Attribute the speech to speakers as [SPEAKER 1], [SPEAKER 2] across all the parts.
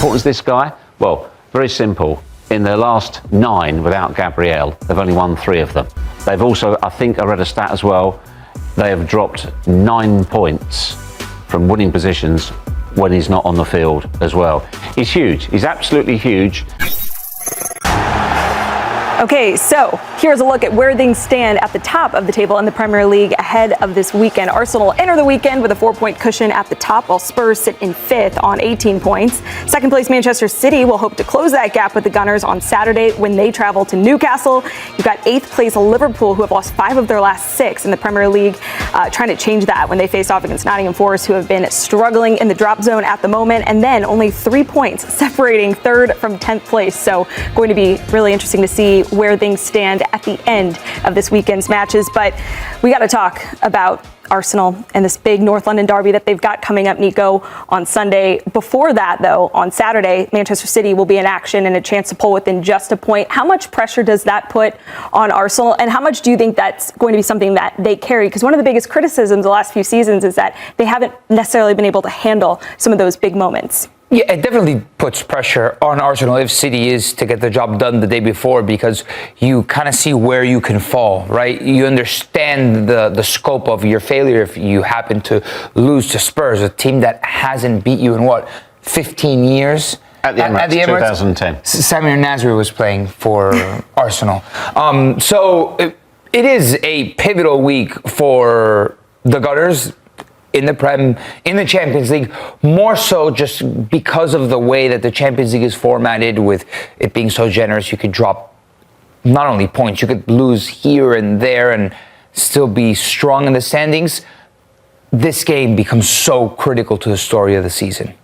[SPEAKER 1] What was this guy? Well, very simple. In their last 9 without Gabriel, they've only won 3 of them. They've also, I think I read a stat as well, they have dropped 9 points from winning positions when he's not on the field as well. He's huge. He's absolutely huge.
[SPEAKER 2] Okay, so here's a look at where things stand at the top of the table in the Premier League ahead of this weekend. Arsenal enter the weekend with a 4-point cushion at the top, while Spurs sit in 5th on 18 points. Second place Manchester City will hope to close that gap with the Gunners on Saturday when they travel to Newcastle. You've got 8th place Liverpool, who have lost 5 of their last 6 in the Premier League, trying to change that when they face off against Nottingham Forest, who have been struggling in the drop zone at the moment. And then only 3 points separating 3rd from 10th place. So going to be really interesting to see where things stand at the end of this weekend's matches. But we got to talk about Arsenal and this big North London derby that they've got coming up, Nico, on Sunday. Before that, though, on Saturday, Manchester City will be in action and a chance to pull within just a point. How much pressure does that put on Arsenal, and how much do you think that's going to be something that they carry? Because one of the biggest criticisms the last few seasons is that they haven't necessarily been able to handle some of those big moments.
[SPEAKER 3] Yeah, it definitely puts pressure on Arsenal if City is to get the job done the day before, because you kind of see where you can fall, right? You understand the scope of your failure if you happen to lose to Spurs, a team that hasn't beat you in, 15 years?
[SPEAKER 1] At the Emirates, 2010.
[SPEAKER 3] Samir Nasri was playing for Arsenal. So it is a pivotal week for the Gunners in the Prem, in the Champions League, more so just because of the way that the Champions League is formatted, with it being so generous. You could drop not only points, you could lose here and there and still be strong in the standings. This game becomes so critical to the story of the season.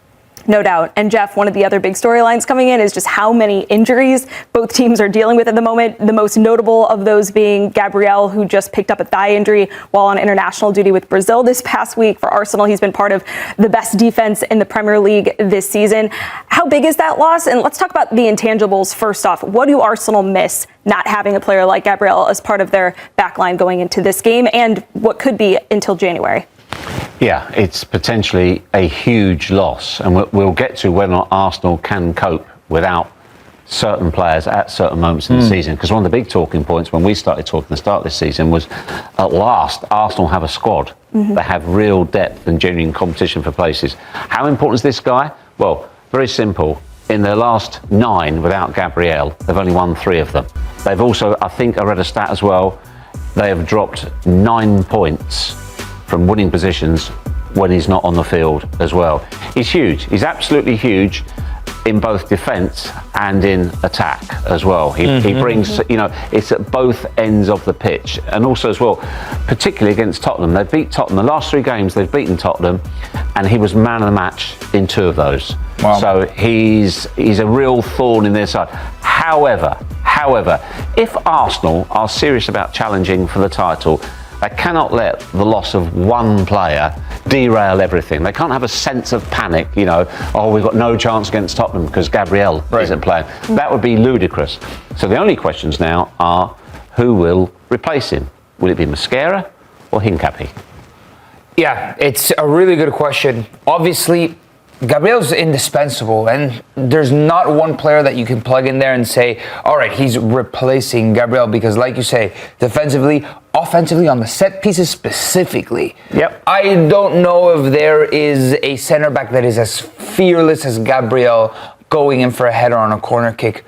[SPEAKER 2] No doubt. And Jeff, one of the other big storylines coming in is just how many injuries both teams are dealing with at the moment. The most notable of those being Gabriel, who just picked up a thigh injury while on international duty with Brazil this past week. For Arsenal, he's been part of the best defense in the Premier League this season. How big is that loss? And let's talk about the intangibles first off. What do Arsenal miss not having a player like Gabriel as part of their backline going into this game, and what could be until January?
[SPEAKER 1] Yeah, it's potentially a huge loss, and we'll get to whether or not Arsenal can cope without certain players at certain moments in the season. Because one of the big talking points when we started talking at the start of this season was, at last, Arsenal have a squad that have real depth and genuine competition for places. How important is this guy? Well, very simple. In their last 9 without Gabriel, they've only won 3 of them. They've also, I think I read a stat as well, they have dropped 9 points from winning positions when he's not on the field as well. He's huge. He's absolutely huge in both defence and in attack as well. He brings, it's at both ends of the pitch. And also as well, particularly against Tottenham. They beat Tottenham. The last 3 games they've beaten Tottenham, and he was man of the match in 2 of those. Wow. So he's a real thorn in their side. However, if Arsenal are serious about challenging for the title, they cannot let the loss of one player derail everything. They can't have a sense of panic, we've got no chance against Tottenham because Gabriel isn't playing. That would be ludicrous. So the only questions now are, who will replace him? Will it be Mascara or Hincapie?
[SPEAKER 3] Yeah, it's a really good question. Obviously, Gabriel's indispensable, and there's not one player that you can plug in there and say, all right, he's replacing Gabriel, because like you say, defensively, offensively, on the set pieces specifically, I don't know if there is a center back that is as fearless as Gabriel going in for a header on a corner kick.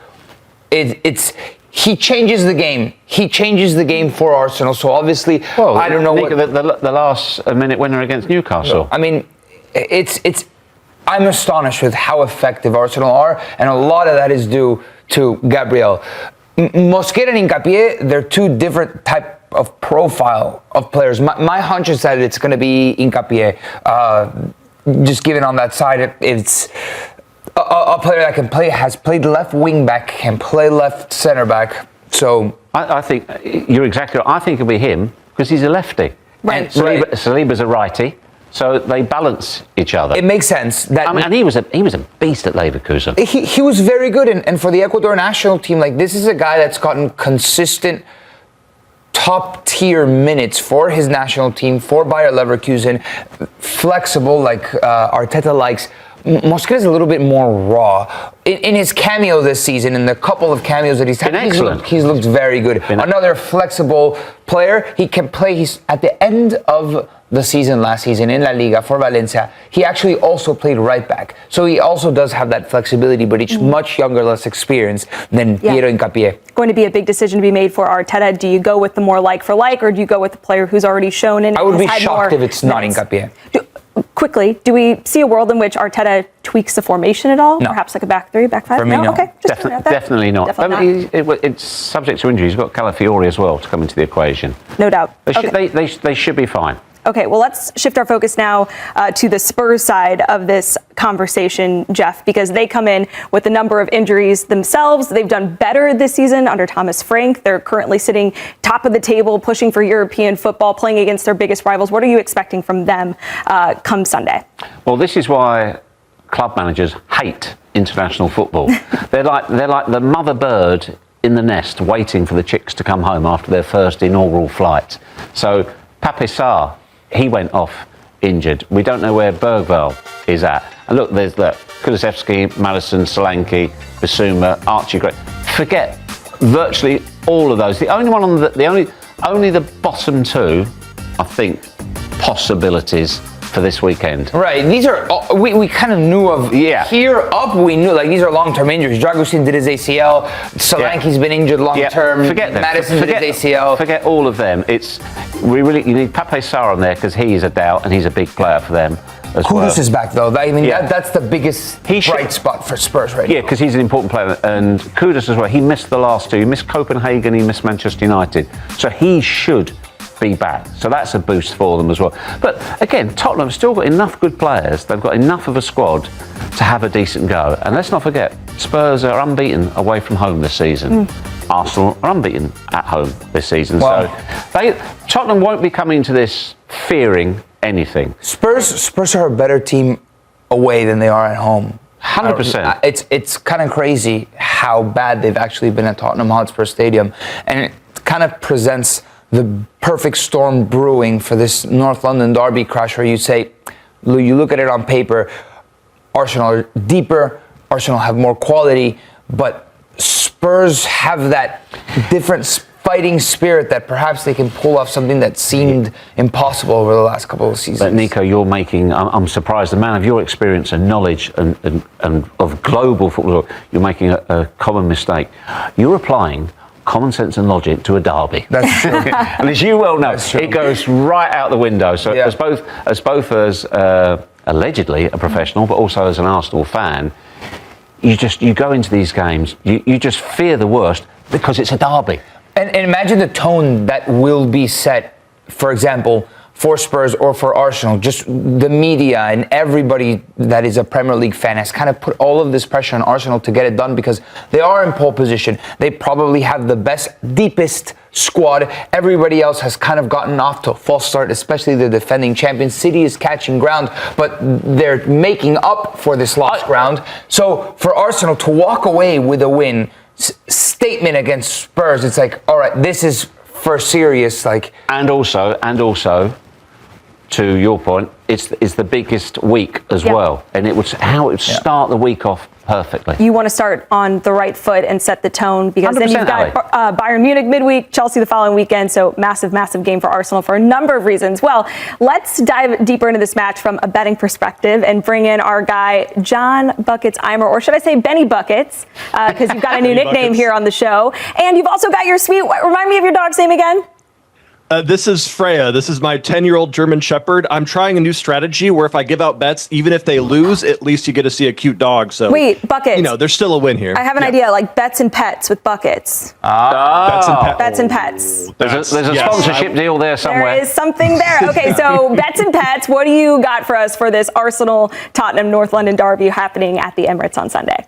[SPEAKER 3] He changes the game. He changes the game for Arsenal. So obviously, I don't know
[SPEAKER 1] the last minute winner against Newcastle.
[SPEAKER 3] I mean, I'm astonished with how effective Arsenal are, and a lot of that is due to Gabriel. Mosquera and Hincapie, they're 2 different type of profile of players. My hunch is that it's going to be Hincapie. Just given on that side, it's a player that can play, has played left wing back, can play left center back. So
[SPEAKER 1] I think you're exactly right. I think it'll be him because he's a lefty.
[SPEAKER 2] Right.
[SPEAKER 1] And Saliba's a righty. So they balance each other.
[SPEAKER 3] It makes sense.
[SPEAKER 1] And he was a beast at Leverkusen.
[SPEAKER 3] He was very good, and for the Ecuador national team, this is a guy that's gotten consistent top-tier minutes for his national team, for Bayer Leverkusen, flexible like Arteta likes, Mosquera's a little bit more raw. In his cameo this season, in the couple of cameos that he's had, he's looked very good. Another flexible player. He can play. He's at the end of the season last season in La Liga for Valencia. He actually also played right back. So he also does have that flexibility, but he's much younger, less experienced than Piero Hincapié.
[SPEAKER 2] Going to be a big decision to be made for Arteta. Do you go with the more like for like, or do you go with the player who's already shown and
[SPEAKER 3] I would be
[SPEAKER 2] has had
[SPEAKER 3] shocked
[SPEAKER 2] more
[SPEAKER 3] if it's not
[SPEAKER 2] minutes?
[SPEAKER 3] Hincapié.
[SPEAKER 2] Quickly, do we see a world in which Arteta tweaks the formation at all?
[SPEAKER 3] No.
[SPEAKER 2] Perhaps like a back three, back five?
[SPEAKER 3] For me, no.
[SPEAKER 2] Okay.
[SPEAKER 1] Definitely not.
[SPEAKER 2] Definitely not.
[SPEAKER 1] It's subject to injury. He's got Calafiori as well to come into the equation.
[SPEAKER 2] No doubt.
[SPEAKER 1] They should be fine.
[SPEAKER 2] Okay, well, let's shift our focus now to the Spurs side of this conversation, Jeff, because they come in with a number of injuries themselves. They've done better this season under Thomas Frank. They're currently sitting top of the table, pushing for European football, playing against their biggest rivals. What are you expecting from them come Sunday?
[SPEAKER 1] Well, this is why club managers hate international football. They're like the mother bird in the nest waiting for the chicks to come home after their first inaugural flight. So Pape Sarr, he went off injured. We don't know where Bergvall is at. And look, there's Kulusevski, Madison, Solanke, Bissouma, Archie Gray. Forget virtually all of those. The only one on only the bottom two, I think, possibilities for this weekend.
[SPEAKER 3] Right. These are we kind of knew of.
[SPEAKER 1] Yeah.
[SPEAKER 3] Here up, we knew like these are long-term injuries. Dragusin did his ACL. Solanke's been injured long-term.
[SPEAKER 1] Yeah. Forget them.
[SPEAKER 3] Madison did his ACL.
[SPEAKER 1] Forget all of them. You need Pape Sarr on there because he is a doubt and he's a big player for them.
[SPEAKER 3] Kudus is back though. I mean, that's the biggest bright spot for Spurs right now.
[SPEAKER 1] Yeah, because he's an important player. And Kudus as well. He missed the last two. He missed Copenhagen. He missed Manchester United. So he should be back. So that's a boost for them as well. But again, Tottenham have still got enough good players. They've got enough of a squad to have a decent go. And let's not forget, Spurs are unbeaten away from home this season. Arsenal are unbeaten at home this season.
[SPEAKER 3] Wow.
[SPEAKER 1] So Tottenham won't be coming to this fearing anything.
[SPEAKER 3] Spurs are a better team away than they are at home.
[SPEAKER 1] 100%.
[SPEAKER 3] It's kind of crazy how bad they've actually been at Tottenham Hotspur Stadium. And it kind of presents the perfect storm brewing for this North London derby crash where you say, you look at it on paper, Arsenal are deeper, Arsenal have more quality, but Spurs have that different fighting spirit that perhaps they can pull off something that seemed impossible over the last couple of seasons.
[SPEAKER 1] But Nico, I'm surprised, the man of your experience and knowledge and of global football, you're making a common mistake. You're applying common sense and logic to a derby.
[SPEAKER 3] That's true.
[SPEAKER 1] And as you well know, it goes right out the window. So as both allegedly a professional, but also as an Arsenal fan, you go into these games, you just fear the worst because it's a derby.
[SPEAKER 3] And imagine the tone that will be set, for example, for Spurs or for Arsenal. Just the media and everybody that is a Premier League fan has kind of put all of this pressure on Arsenal to get it done because they are in pole position. They probably have the best, deepest squad. Everybody else has kind of gotten off to a false start, especially the defending champions. City is catching ground, but they're making up for this lost ground. So for Arsenal to walk away with a win, statement against Spurs, it's like, all right, this is for serious.
[SPEAKER 1] And also, to your point, it's the biggest week as well, and it would start the week off perfectly.
[SPEAKER 2] You want to start on the right foot and set the tone because then you've got Bayern Munich midweek, Chelsea the following weekend, so massive game for Arsenal for a number of reasons. Well, let's dive deeper into this match from a betting perspective and bring in our guy, John Buckets Eimer, or should I say Benny Buckets, because you've got a new nickname here on the show. And you've also got your remind me of your dog's name again?
[SPEAKER 4] This is Freya. This is my 10-year-old German Shepherd. I'm trying a new strategy where if I give out bets, even if they lose, at least you get to see a cute dog. So
[SPEAKER 2] wait, Buckets.
[SPEAKER 4] There's still a win here.
[SPEAKER 2] I have an idea, like bets and pets with Buckets. Bets and pets.
[SPEAKER 1] There's a sponsorship deal there somewhere.
[SPEAKER 2] There is something there. Okay, so bets and pets. What do you got for us for this Arsenal Tottenham North London derby happening at the Emirates on Sunday?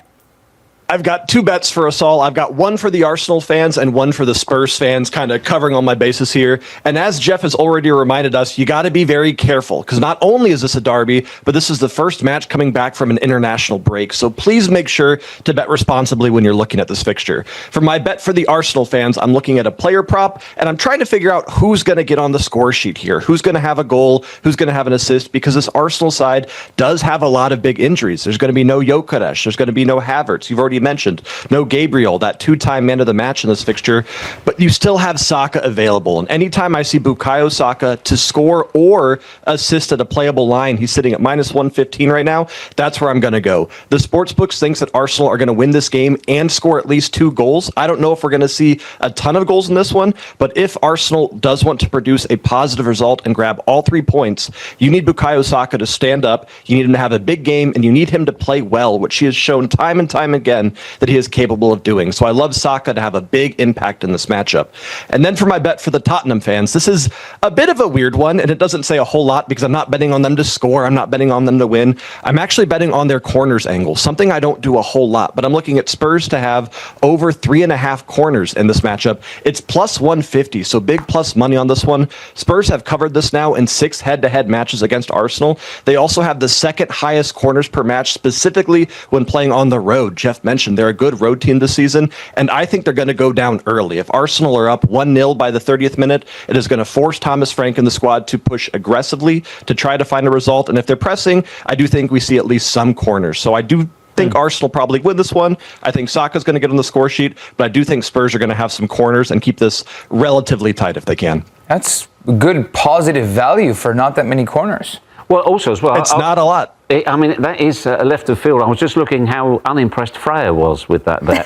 [SPEAKER 4] I've got two bets for us all. I've got one for the Arsenal fans and one for the Spurs fans, kind of covering all my bases here. And as Jeff has already reminded us, you got to be very careful because not only is this a derby, but this is the first match coming back from an international break. So please make sure to bet responsibly when you're looking at this fixture. For my bet for the Arsenal fans, I'm looking at a player prop, and I'm trying to figure out who's going to get on the score sheet here, who's going to have a goal, who's going to have an assist, because this Arsenal side does have a lot of big injuries. There's going to be no Gyökeres, there's going to be no Havertz. You've already mentioned no Gabriel, that two-time man of the match in this fixture, but you still have Saka available. And anytime I see Bukayo Saka to score or assist at a playable line, he's sitting at minus 115 right now. That's where I'm going to go. The sportsbooks thinks that Arsenal are going to win this game and score at least 2 goals. I don't know if we're going to see a ton of goals in this one, but if Arsenal does want to produce a positive result and grab all 3 points, you need Bukayo Saka to stand up, you need him to have a big game, and you need him to play well, which he has shown time and time again that he is capable of doing. So I love Saka to have a big impact in this matchup. And then for my bet for the Tottenham fans, this is a bit of a weird one, and it doesn't say a whole lot because I'm not betting on them to score. I'm not betting on them to win. I'm actually betting on their corners angle, something I don't do a whole lot, but I'm looking at Spurs to have over 3.5 corners in this matchup. It's plus 150, so big plus money on this one. Spurs have covered this now in 6 head-to-head matches against Arsenal. They also have the second highest corners per match, specifically when playing on the road. Jeff mentioned they're a good road team this season, and I think they're going to go down early. If Arsenal are up 1-0 by the 30th minute, it is going to force Thomas Frank and the squad to push aggressively to try to find a result. And if they're pressing, I do think we see at least some corners. So I do think Arsenal probably win this one. I think Saka's going to get on the score sheet, but I do think Spurs are going to have some corners and keep this relatively tight if they can.
[SPEAKER 3] That's good positive value for not that many corners.
[SPEAKER 1] Well, also as well,
[SPEAKER 4] It's not a lot.
[SPEAKER 1] I mean, that is left of field. I was just looking how unimpressed Freya was with that bet.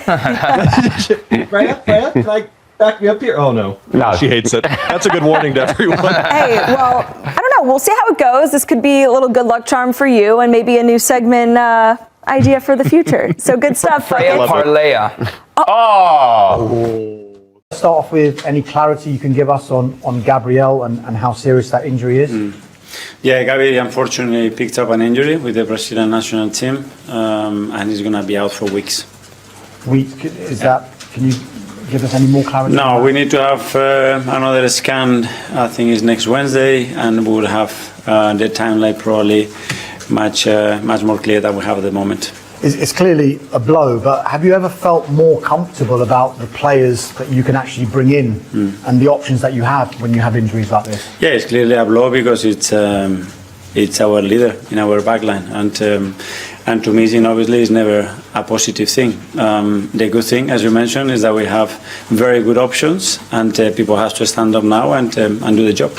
[SPEAKER 4] Freya, can I back me up here? Oh, no.
[SPEAKER 1] No.
[SPEAKER 4] She hates it. That's a good warning to everyone.
[SPEAKER 2] Hey, well, I don't know. We'll see how it goes. This could be a little good luck charm for you and maybe a new segment idea for the future. So good stuff.
[SPEAKER 3] Freya Parlaya. Oh!
[SPEAKER 5] Start off with any clarity you can give us on Gabriel and how serious that injury is.
[SPEAKER 6] Yeah, Gabi unfortunately picked up an injury with the Brazilian national team, and he's going to be out for weeks.
[SPEAKER 5] Can you give us any more clarity?
[SPEAKER 6] No, we need to have another scan. I think it's next Wednesday, and we'll have the timeline probably much more clear than we have at the moment.
[SPEAKER 5] It's clearly a blow, but have you ever felt more comfortable about the players that you can actually bring in and the options that you have when you have injuries like this?
[SPEAKER 6] Yeah, it's clearly a blow because it's our leader in our backline, and to missing obviously is never a positive thing. The good thing, as you mentioned, is that we have very good options, and people have to stand up now and do the job.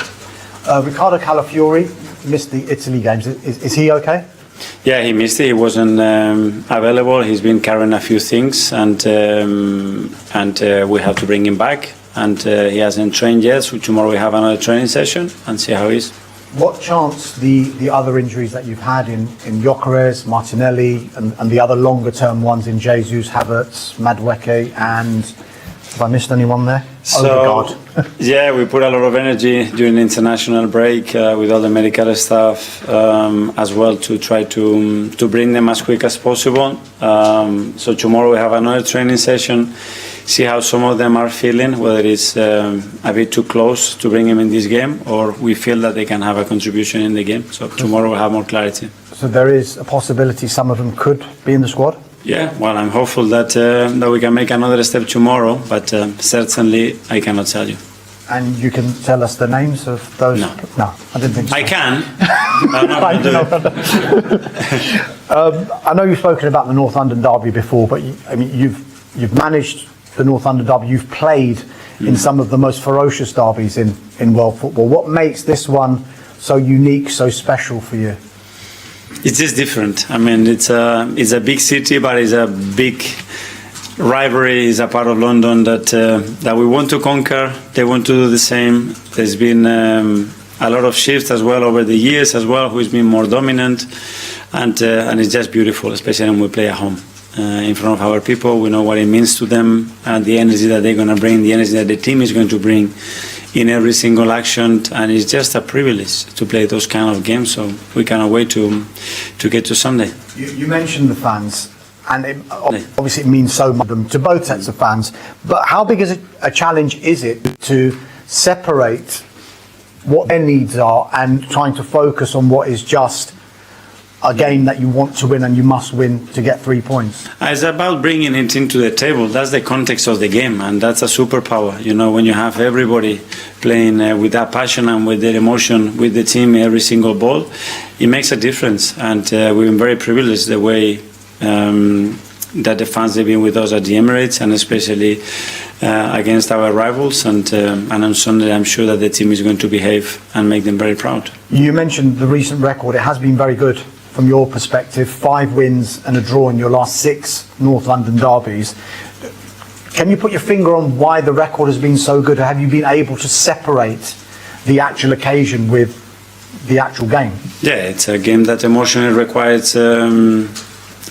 [SPEAKER 5] Riccardo Calafiori missed the Italy games. Is he okay?
[SPEAKER 6] Yeah, he missed it. He wasn't available. He's been carrying a few things, and we have to bring him back. And he hasn't trained yet, so tomorrow we have another training session and see how he is.
[SPEAKER 5] What chance the other injuries that you've had in Gyökeres, Martinelli, and the other longer-term ones in Jesus, Havertz, Madueke, and have I missed anyone there?
[SPEAKER 6] So, yeah, we put a lot of energy during the international break with all the medical stuff as well to try to bring them as quick as possible. So tomorrow we have another training session, see how some of them are feeling, whether it's a bit too close to bring them in this game or we feel that they can have a contribution in the game. So tomorrow we'll have more clarity.
[SPEAKER 5] So there is a possibility some of them could be in the squad?
[SPEAKER 6] Yeah, well, I'm hopeful that we can make another step tomorrow, but certainly I cannot tell you.
[SPEAKER 5] And you can tell us the names of those?
[SPEAKER 6] No,
[SPEAKER 5] I didn't think so.
[SPEAKER 6] I can. I'm not going to do it.
[SPEAKER 5] I know you've spoken about the North London derby before, but you've managed the North London derby. You've played in some of the most ferocious derbies in world football. What makes this one so unique, so special for you?
[SPEAKER 6] It's just different. I mean, it's a big city, but it's a big rivalry. It's a part of London that we want to conquer. They want to do the same. There's been a lot of shifts as well over the years as well. Who's been more dominant, and it's just beautiful, especially when we play at home in front of our people. We know what it means to them, and the energy that they're going to bring, the energy that the team is going to bring in every single action, and it's just a privilege to play those kind of games. So we cannot wait to get to Sunday.
[SPEAKER 5] You mentioned the fans. and obviously it means so much to both sets of fans. But how big is a challenge is it to separate what their needs are and trying to focus on what is just a game that you want to win and you must win to get 3 points?
[SPEAKER 6] It's about bringing it into the table. That's the context of the game, and that's a superpower. You know, when you have everybody playing with that passion and with that emotion with the team every single ball, it makes a difference. And we've been very privileged the way that the fans have been with us at the Emirates, and especially against our rivals. And on Sunday, I'm sure that the team is going to behave and make them very proud.
[SPEAKER 5] You mentioned the recent record. It has been very good from your perspective. 5 wins and a draw in your last 6 North London derbies. Can you put your finger on why the record has been so good? Have you been able to separate the actual occasion with the actual game? Yeah,
[SPEAKER 6] it's a game that emotionally requires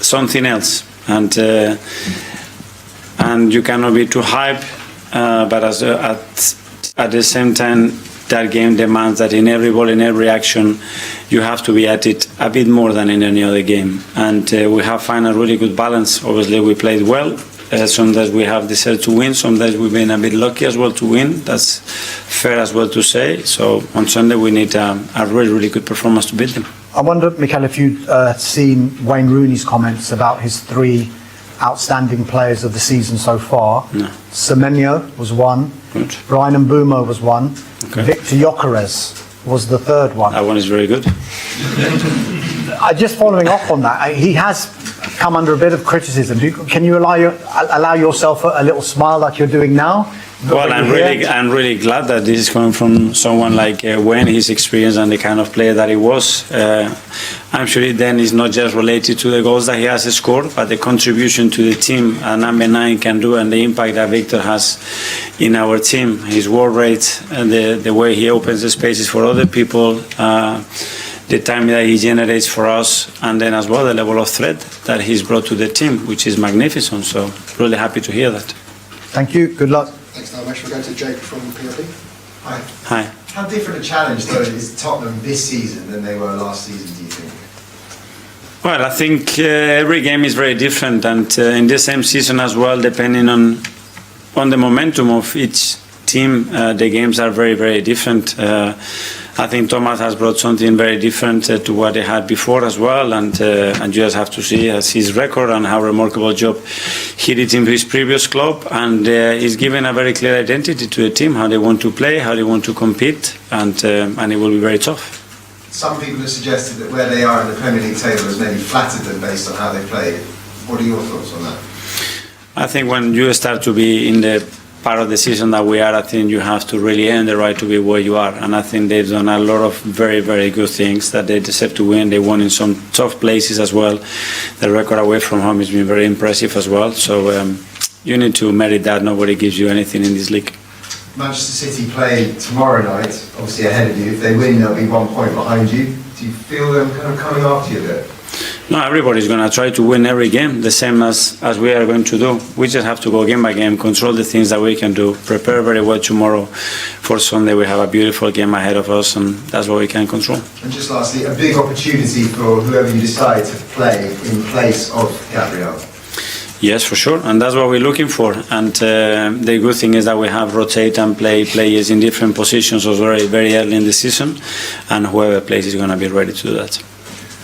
[SPEAKER 6] something else, and you cannot be too hype, but at the same time, that game demands that in every ball, in every action, you have to be at it a bit more than in any other game. And we have found a really good balance. Obviously, we played well. Sometimes we have deserved to win. Sometimes we've been a bit lucky as well to win. That's fair as well to say. So on Sunday, we need a really, really good performance to beat them.
[SPEAKER 5] I wonder, Mikel, if you've seen Wayne Rooney's comments about his 3 outstanding players of the season so far.
[SPEAKER 6] No.
[SPEAKER 5] Semenyo was one.
[SPEAKER 6] Good.
[SPEAKER 5] Brian Mbeumo was one.
[SPEAKER 6] Okay.
[SPEAKER 5] Victor Gyökeres was the 3rd one.
[SPEAKER 6] That one is very good.
[SPEAKER 5] Just following up on that, he has come under a bit of criticism. Can you allow yourself a little smile like you're doing now?
[SPEAKER 6] Well, I'm really glad that this is coming from someone like Wayne, his experience and the kind of player that he was. I'm sure it then is not just related to the goals that he has scored, but the contribution to the team number 9 can do, and the impact that Victor has in our team, his work rate, and the way he opens the spaces for other people, the time that he generates for us, and then as well the level of threat that he's brought to the team, which is magnificent. So really happy to hear that.
[SPEAKER 5] Thank you. Good luck.
[SPEAKER 7] Thanks very much. We're going to Jake from PLP. Hi.
[SPEAKER 6] Hi.
[SPEAKER 7] How different a challenge, though, is Tottenham this season than they were last season, do you think?
[SPEAKER 6] Well, I think every game is very different, and in the same season as well, depending on the momentum of each team, the games are very, very different. I think Thomas has brought something very different to what they had before as well, and you just have to see his record and how remarkable job he did in his previous club, and he's given a very clear identity to the team, how they want to play, how they want to compete, and it will be very tough.
[SPEAKER 7] Some people have suggested that where they are in the Premier League table has maybe flattered them based on how they played. What are your thoughts on that?
[SPEAKER 6] I think when you start to be in the part of the season that we are, I think you have to really earn the right to be where you are. And I think they've done a lot of very, very good things that they deserve to win. They won in some tough places as well. The record away from home has been very impressive as well. So you need to merit that. Nobody gives you anything in this league.
[SPEAKER 7] Manchester City play tomorrow night, obviously ahead of you. If they win, they'll be 1 point behind you. Do you feel them kind of coming after you a bit?
[SPEAKER 6] No, everybody's going to try to win every game, the same as we are going to do. We just have to go game by game, control the things that we can do, prepare very well tomorrow. For Sunday, we have a beautiful game ahead of us, and that's what we can control.
[SPEAKER 7] And just lastly, a big opportunity for whoever you decide to play in place of Gabriel.
[SPEAKER 6] Yes, for sure, and that's what we're looking for. And the good thing is that we have rotate and play players in different positions very, very early in the season, and whoever plays is going to be ready to do that.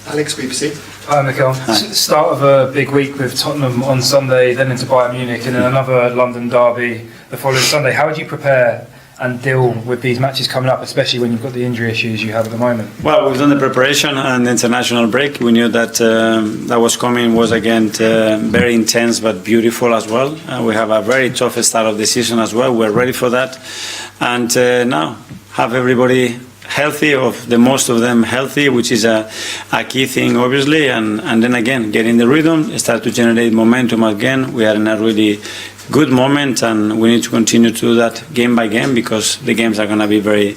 [SPEAKER 7] Alex, BBC.
[SPEAKER 8] Hi, Mikel. Start of a big week with Tottenham on Sunday, then into Bayern Munich, and then another London derby the following Sunday. How would you prepare and deal with these matches coming up, especially when you've got the injury issues you have at the moment?
[SPEAKER 6] Well, we've done the preparation and the international break. We knew that that was coming, was again very intense but beautiful as well. We have a very tough start of the season as well. We're ready for that. And now have everybody healthy, of the most of them healthy, which is a key thing obviously, and then again get in the rhythm, start to generate momentum again. We are in a really good moment, and we need to continue to do that game by game, because the games are going to be very,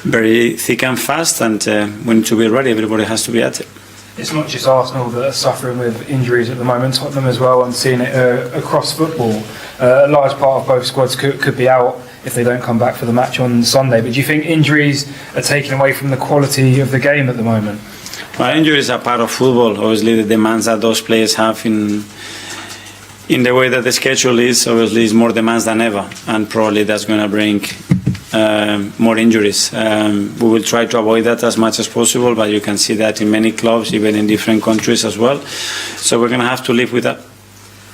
[SPEAKER 6] very thick and fast, and we need to be ready. Everybody has to be at it.
[SPEAKER 8] It's not just Arsenal that are suffering with injuries at the moment, Tottenham as well. I'm seeing it across football. A large part of both squads could be out if they don't come back for the match on Sunday. But do you think injuries are taking away from the quality of the game at the moment?
[SPEAKER 6] Well, injuries are part of football. Obviously, the demands that those players have in the way that the schedule is, obviously, is more demands than ever, and probably that's going to bring more injuries. We will try to avoid that as much as possible, but you can see that in many clubs, even in different countries as well. So we're going to have to live with that.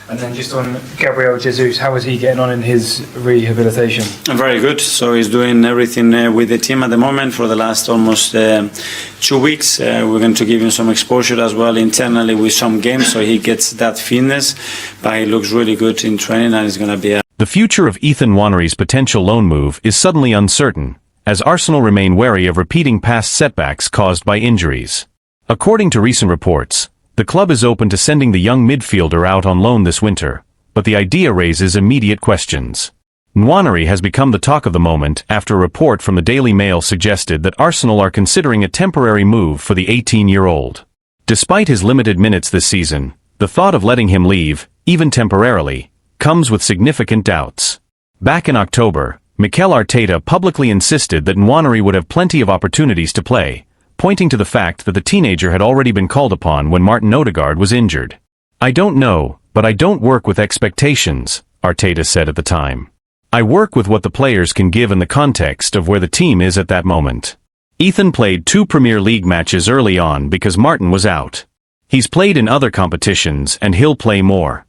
[SPEAKER 8] And then just on Gabriel Jesus, how is he getting on in his rehabilitation?
[SPEAKER 6] Very good. So he's doing everything with the team at the moment for the last almost 2 weeks. We're going to give him some exposure as well internally with some games, so he gets that fitness. But he looks really good in training, and he's going to be
[SPEAKER 9] The future of Ethan Nwanery's potential loan move is suddenly uncertain, as Arsenal remain wary of repeating past setbacks caused by injuries. According to recent reports, the club is open to sending the young midfielder out on loan this winter, but the idea raises immediate questions. Nwanery has become the talk of the moment after a report from the Daily Mail suggested that Arsenal are considering a temporary move for the 18-year-old. Despite his limited minutes this season, the thought of letting him leave, even temporarily, comes with significant doubts. Back in October, Mikel Arteta publicly insisted that Nwanery would have plenty of opportunities to play, pointing to the fact that the teenager had already been called upon when Martin Odegaard was injured. "I don't know, but I don't work with expectations," Arteta said at the time. "I work with what the players can give in the context of where the team is at that moment." Ethan played 2 Premier League matches early on because Martin was out. He's played in other competitions and he'll play more.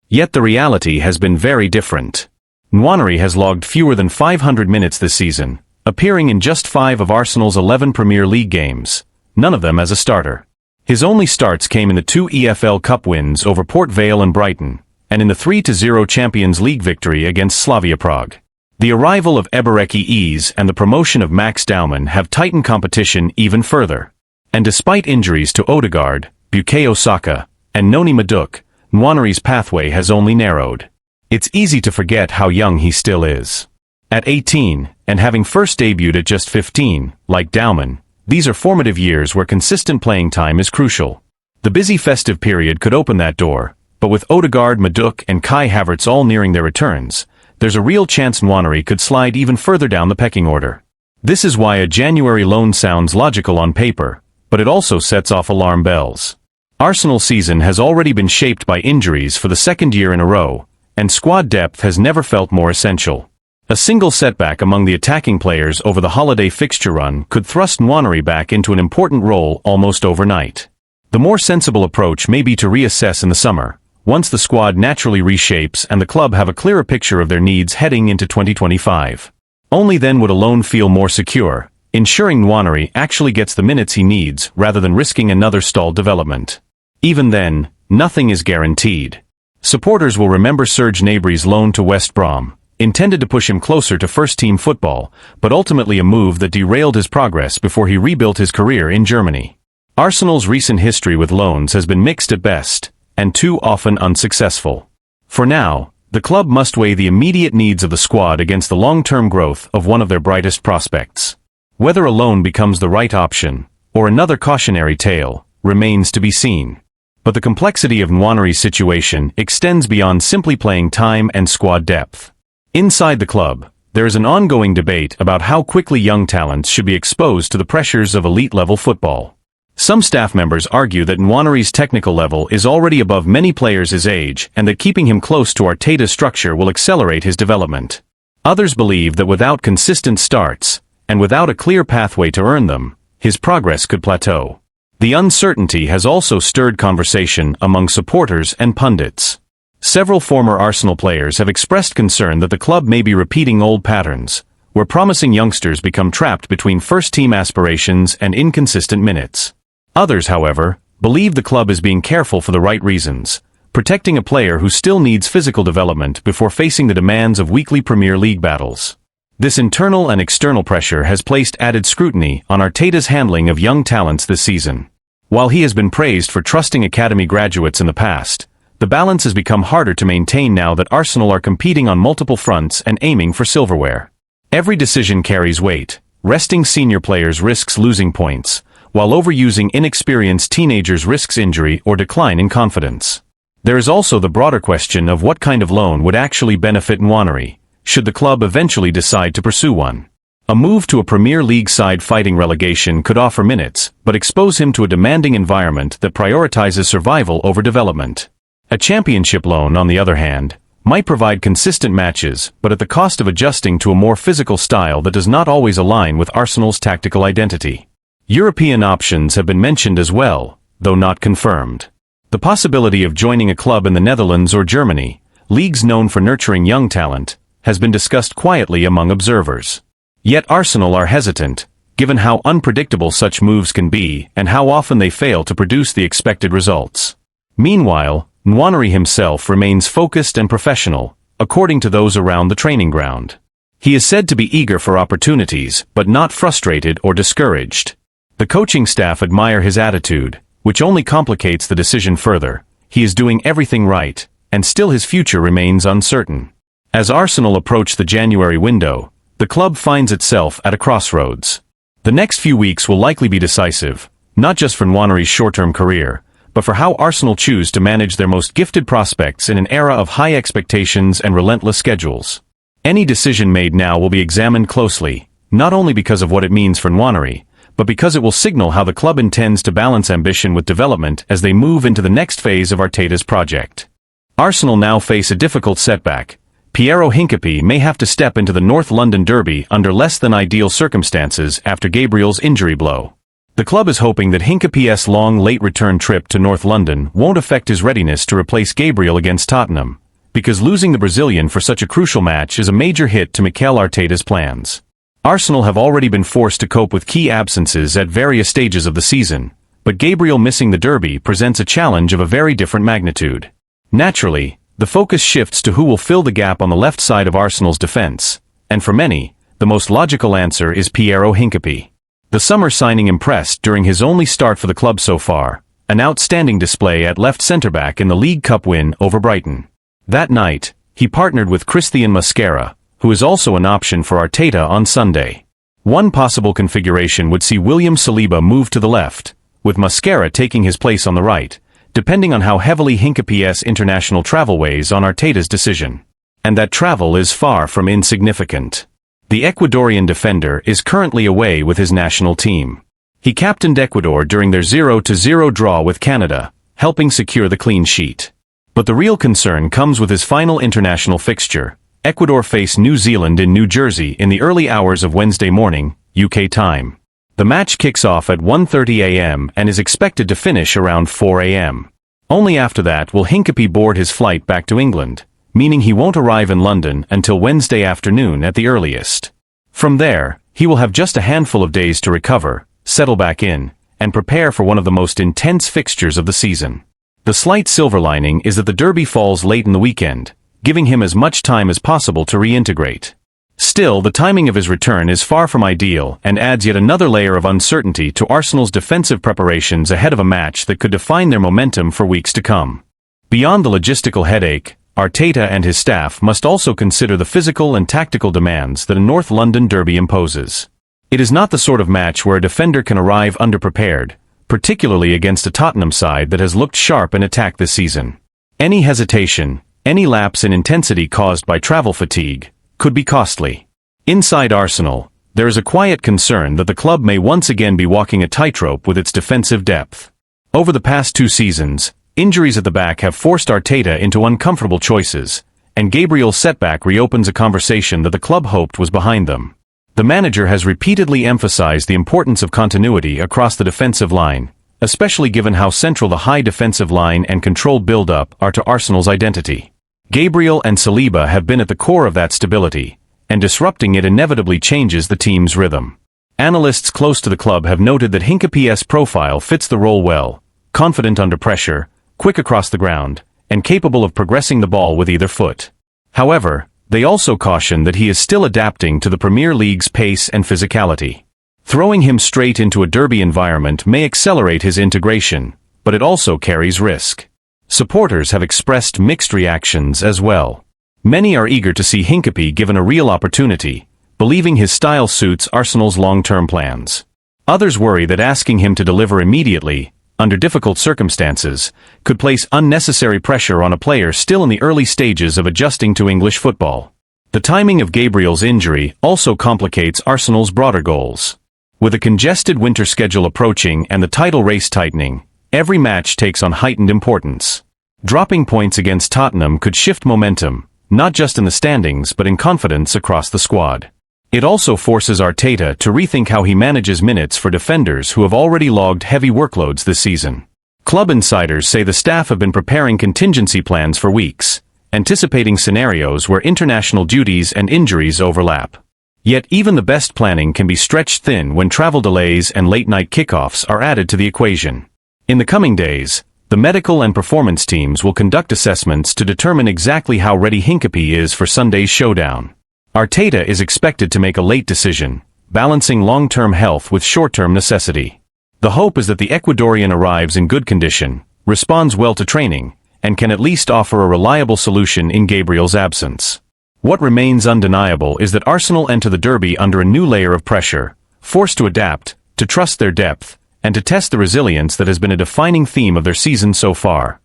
[SPEAKER 9] Yet the reality has been very different. Nwanery has logged fewer than 500 minutes this season, appearing in just 5 of Arsenal's 11 Premier League games, none of them as a starter. His only starts came in the 2 EFL Cup wins over Port Vale and Brighton, and in the 3-0 Champions League victory against Slavia Prague. The arrival of Ebereki Eze and the promotion of Max Daumann have tightened competition even further. And despite injuries to Odegaard, Bukayo Saka, and Noni Madueke, Nwanery's pathway has only narrowed. It's easy to forget how young he still is. At 18, and having first debuted at just 15, like Daumann, these are formative years where consistent playing time is crucial. The busy festive period could open that door, but with Odegaard, Madueke, and Kai Havertz all nearing their returns, there's a real chance Nwanery could slide even further down the pecking order. This is why a January loan sounds logical on paper, but it also sets off alarm bells. Arsenal's season has already been shaped by injuries for the second year in a row, and squad depth has never felt more essential. A single setback among the attacking players over the holiday fixture run could thrust Nwanery back into an important role almost overnight. The more sensible approach may be to reassess in the summer, once the squad naturally reshapes and the club have a clearer picture of their needs heading into 2025. Only then would a loan feel more secure, ensuring Nwanery actually gets the minutes he needs rather than risking another stalled development. Even then, nothing is guaranteed. Supporters will remember Serge Gnabry's loan to West Brom, intended to push him closer to first-team football, but ultimately a move that derailed his progress before he rebuilt his career in Germany. Arsenal's recent history with loans has been mixed at best, and too often unsuccessful. For now, the club must weigh the immediate needs of the squad against the long-term growth of one of their brightest prospects. Whether a loan becomes the right option, or another cautionary tale, remains to be seen. But the complexity of Nwanery's situation extends beyond simply playing time and squad depth. Inside the club, there is an ongoing debate about how quickly young talents should be exposed to the pressures of elite-level football. Some staff members argue that Nwanery's technical level is already above many players his age and that keeping him close to Arteta's structure will accelerate his development. Others believe that without consistent starts, and without a clear pathway to earn them, his progress could plateau. The uncertainty has also stirred conversation among supporters and pundits. Several former Arsenal players have expressed concern that the club may be repeating old patterns, where promising youngsters become trapped between first-team aspirations and inconsistent minutes. Others, however, believe the club is being careful for the right reasons, protecting a player who still needs physical development before facing the demands of weekly Premier League battles. This internal and external pressure has placed added scrutiny on Arteta's handling of young talents this season. While he has been praised for trusting academy graduates in the past, the balance has become harder to maintain now that Arsenal are competing on multiple fronts and aiming for silverware. Every decision carries weight. Resting senior players risks losing points, while overusing inexperienced teenagers risks injury or decline in confidence. There is also the broader question of what kind of loan would actually benefit Nwanery, should the club eventually decide to pursue one. A move to a Premier League side fighting relegation could offer minutes, but expose him to a demanding environment that prioritizes survival over development. A Championship loan, on the other hand, might provide consistent matches, but at the cost of adjusting to a more physical style that does not always align with Arsenal's tactical identity. European options have been mentioned as well, though not confirmed. The possibility of joining a club in the Netherlands or Germany, leagues known for nurturing young talent, has been discussed quietly among observers. Yet Arsenal are hesitant, given how unpredictable such moves can be and how often they fail to produce the expected results. Meanwhile, Nwaneri himself remains focused and professional, according to those around the training ground. He is said to be eager for opportunities, but not frustrated or discouraged. The coaching staff admire his attitude, which only complicates the decision further. He is doing everything right, and still his future remains uncertain. As Arsenal approach the January window, the club finds itself at a crossroads. The next few weeks will likely be decisive, not just for Nwaneri's short-term career, but for how Arsenal choose to manage their most gifted prospects in an era of high expectations and relentless schedules. Any decision made now will be examined closely, not only because of what it means for Nwaneri, but because it will signal how the club intends to balance ambition with development as they move into the next phase of Arteta's project. Arsenal now face a difficult setback. Piero Hincapié may have to step into the North London derby under less than ideal circumstances after Gabriel's injury blow. The club is hoping that Hincapié's long late return trip to North London won't affect his readiness to replace Gabriel against Tottenham, because losing the Brazilian for such a crucial match is a major hit to Mikel Arteta's plans. Arsenal have already been forced to cope with key absences at various stages of the season, but Gabriel missing the derby presents a challenge of a very different magnitude. Naturally, the focus shifts to who will fill the gap on the left side of Arsenal's defense, and for many, the most logical answer is Piero Hincapié. The summer signing impressed during his only start for the club so far, an outstanding display at left centre-back in the League Cup win over Brighton. That night, he partnered with Christian Mosquera, who is also an option for Arteta on Sunday. One possible configuration would see William Saliba move to the left, with Mosquera taking his place on the right, depending on how heavily Hincapié's international travel weighs on Arteta's decision. And that travel is far from insignificant. The Ecuadorian defender is currently away with his national team. He captained Ecuador during their 0-0 draw with Canada, helping secure the clean sheet. But the real concern comes with his final international fixture. Ecuador face New Zealand in New Jersey in the early hours of Wednesday morning, UK time. The match kicks off at 1:30 a.m. and is expected to finish around 4 a.m. Only after that will Hincapié board his flight back to England, meaning he won't arrive in London until Wednesday afternoon at the earliest. From there, he will have just a handful of days to recover, settle back in, and prepare for one of the most intense fixtures of the season. The slight silver lining is that the derby falls late in the weekend, giving him as much time as possible to reintegrate. Still, the timing of his return is far from ideal and adds yet another layer of uncertainty to Arsenal's defensive preparations ahead of a match that could define their momentum for weeks to come. Beyond the logistical headache, Arteta and his staff must also consider the physical and tactical demands that a North London derby imposes. It is not the sort of match where a defender can arrive underprepared, particularly against a Tottenham side that has looked sharp in attack this season. Any hesitation, any lapse in intensity caused by travel fatigue, could be costly. Inside Arsenal, there is a quiet concern that the club may once again be walking a tightrope with its defensive depth. Over the past 2 seasons, injuries at the back have forced Arteta into uncomfortable choices, and Gabriel's setback reopens a conversation that the club hoped was behind them. The manager has repeatedly emphasized the importance of continuity across the defensive line, especially given how central the high defensive line and controlled build-up are to Arsenal's identity. Gabriel and Saliba have been at the core of that stability, and disrupting it inevitably changes the team's rhythm. Analysts close to the club have noted that Hincapié's profile fits the role well, confident under pressure, quick across the ground, and capable of progressing the ball with either foot. However, they also caution that he is still adapting to the Premier League's pace and physicality. Throwing him straight into a derby environment may accelerate his integration, but it also carries risk. Supporters have expressed mixed reactions as well. Many are eager to see Hincapié given a real opportunity, believing his style suits Arsenal's long-term plans. Others worry that asking him to deliver immediately, under difficult circumstances, could place unnecessary pressure on a player still in the early stages of adjusting to English football. The timing of Gabriel's injury also complicates Arsenal's broader goals. With a congested winter schedule approaching and the title race tightening, every match takes on heightened importance. Dropping points against Tottenham could shift momentum, not just in the standings but in confidence across the squad. It also forces Arteta to rethink how he manages minutes for defenders who have already logged heavy workloads this season. Club insiders say the staff have been preparing contingency plans for weeks, anticipating scenarios where international duties and injuries overlap. Yet even the best planning can be stretched thin when travel delays and late-night kickoffs are added to the equation. In the coming days, the medical and performance teams will conduct assessments to determine exactly how ready Hincapie is for Sunday's showdown. Arteta is expected to make a late decision, balancing long-term health with short-term necessity. The hope is that the Ecuadorian arrives in good condition, responds well to training, and can at least offer a reliable solution in Gabriel's absence. What remains undeniable is that Arsenal enter the derby under a new layer of pressure, forced to adapt, to trust their depth, and to test the resilience that has been a defining theme of their season so far.